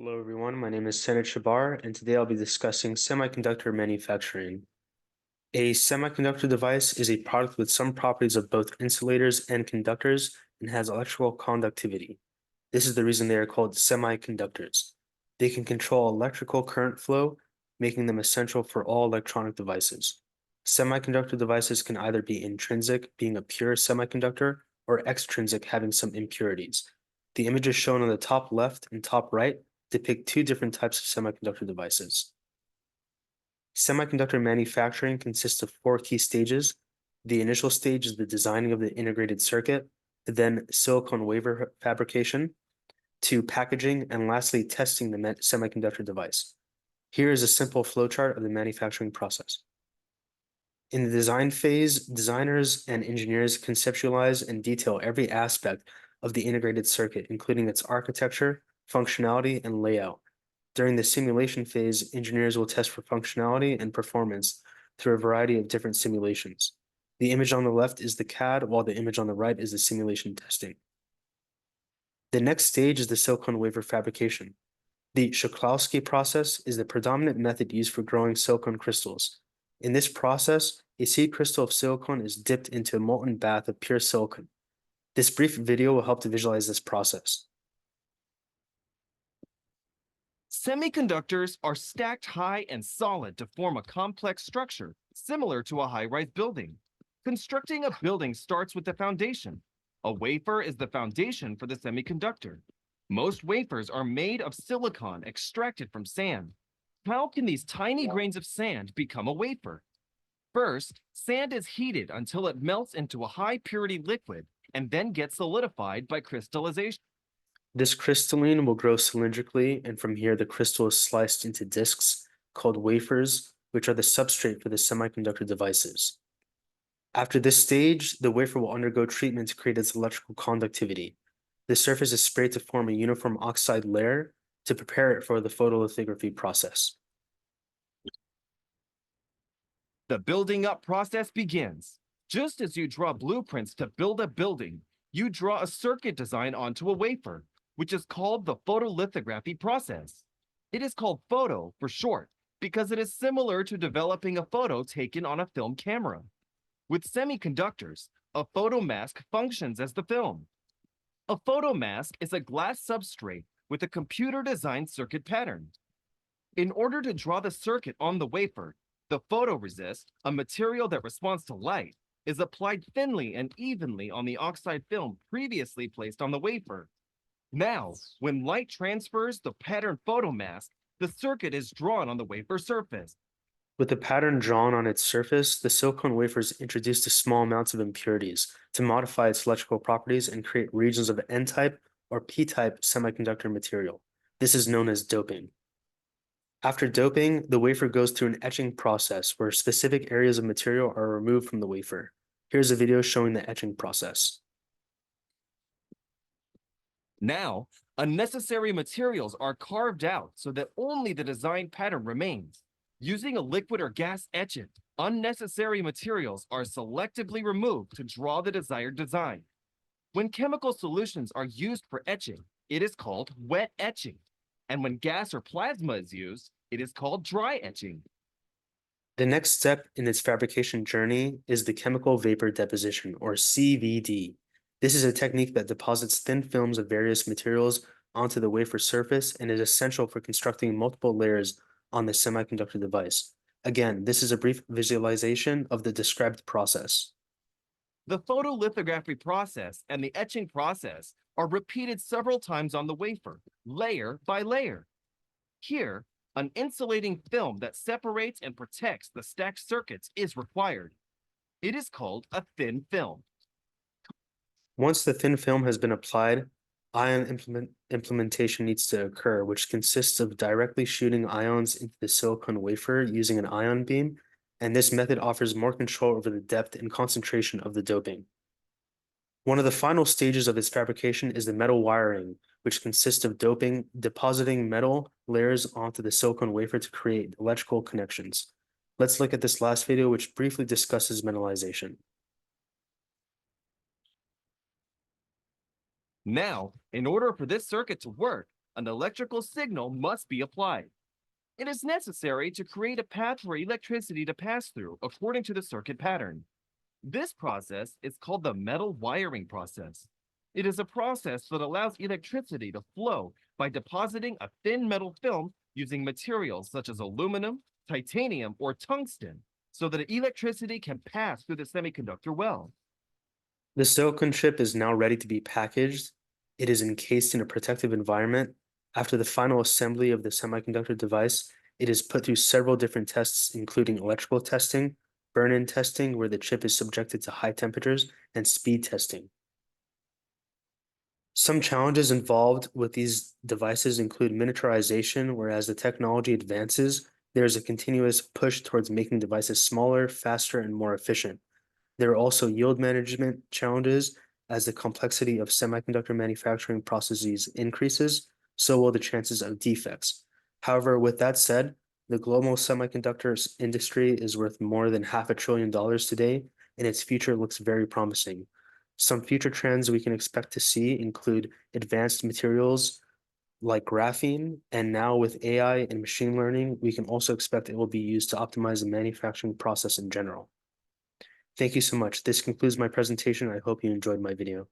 Hello everyone, my name is Senat Shabar, and today I'll be discussing semiconductor manufacturing. A semiconductor device is a product with some properties of both insulators and conductors and has electrical conductivity. This is the reason they are called semiconductors. They can control electrical current flow, making them essential for all electronic devices. Semiconductor devices can either be intrinsic, being a pure semiconductor, or extrinsic, having some impurities. The images shown on the top left and top right depict two different types of semiconductor devices. Semiconductor manufacturing consists of four key stages. The initial stage is the designing of the integrated circuit, then silicon wafer fabrication, to packaging, and lastly, testing the semiconductor device. Here is a simple flowchart of the manufacturing process. In the design phase, designers and engineers conceptualize and detail every aspect of the integrated circuit, including its architecture, functionality, and layout. During the simulation phase, engineers will test for functionality and performance through a variety of different simulations. The image on the left is the CAD, while the image on the right is the simulation testing. The next stage is the silicon wafer fabrication. The Shklovsky process is the predominant method used for growing silicon crystals. In this process, a seed crystal of silicon is dipped into a molten bath of pure silicon. This brief video will help to visualize this process. Semiconductors are stacked high and solid to form a complex structure similar to a high-rise building. Constructing a building starts with the foundation. A wafer is the foundation for the semiconductor. Most wafers are made of silicon extracted from sand. How can these tiny grains of sand become a wafer? First, sand is heated until it melts into a high-purity liquid and then gets solidified by crystallization. This crystalline will grow cylindrically, and from here the crystal is sliced into discs called wafers, which are the substrate for the semiconductor devices. After this stage, the wafer will undergo treatment to create its electrical conductivity. The surface is sprayed to form a uniform oxide layer to prepare it for the photolithography process. The building up process begins. Just as you draw blueprints to build a building, you draw a circuit design onto a wafer, which is called the photolithography process. It is called photo for short because it is similar to developing a photo taken on a film camera. With semiconductors, a photomask functions as the film. A photomask is a glass substrate with a computer-designed circuit pattern. In order to draw the circuit on the wafer, the photoresist, a material that responds to light, is applied thinly and evenly on the oxide film previously placed on the wafer. Now, when light transfers the pattern photomask, the circuit is drawn on the wafer surface. With the pattern drawn on its surface, the silicon wafer is introduced to small amounts of impurities to modify its electrical properties and create regions of N-type or P-type semiconductor material. This is known as doping. After doping, the wafer goes through an etching process where specific areas of material are removed from the wafer. Here's a video showing the etching process. Now, unnecessary materials are carved out so that only the design pattern remains. Using a liquid or gas etchant, unnecessary materials are selectively removed to draw the desired design. When chemical solutions are used for etching, it is called wet etching. And when gas or plasma is used, it is called dry etching. The next step in its fabrication journey is the chemical vapor deposition, or CVD. This is a technique that deposits thin films of various materials onto the wafer surface and is essential for constructing multiple layers on the semiconductor device. Again, this is a brief visualization of the described process. The photolithography process and the etching process are repeated several times on the wafer, layer by layer. Here, an insulating film that separates and protects the stacked circuits is required. It is called a thin film. Once the thin film has been applied, ion implementation needs to occur, which consists of directly shooting ions into the silicon wafer using an ion beam, and this method offers more control over the depth and concentration of the doping. One of the final stages of its fabrication is the metal wiring, which consists of depositing metal layers onto the silicon wafer to create electrical connections. Let's look at this last video, which briefly discusses metallization. Now, in order for this circuit to work, An electrical signal must be applied. It is necessary to create a path for electricity to pass through according to the circuit pattern. This process is called the metal wiring process. It is a process that allows electricity to flow by depositing a thin metal film using materials such as aluminum, titanium, or tungsten so that electricity can pass through the semiconductor well. The silicon chip is now ready to be packaged. It is encased in a protective environment. After the final assembly of the semiconductor device, it is put through several different tests, including electrical testing, burn-in testing, where the chip is subjected to high temperatures, and speed testing. Some challenges involved with these devices include miniaturization, whereas the technology advances, there is a continuous push towards making devices smaller, faster, and more efficient. There are also yield management challenges as the complexity of semiconductor manufacturing processes increases, so will the chances of defects. However, with that said, the global semiconductor industry is worth more than $500 billion today, and its future looks very promising. Some future trends we can expect to see include advanced materials like graphene, and now with AI and machine learning, we can also expect it will be used to optimize the manufacturing process in general. Thank you so much. This concludes my presentation. I hope you enjoyed my video.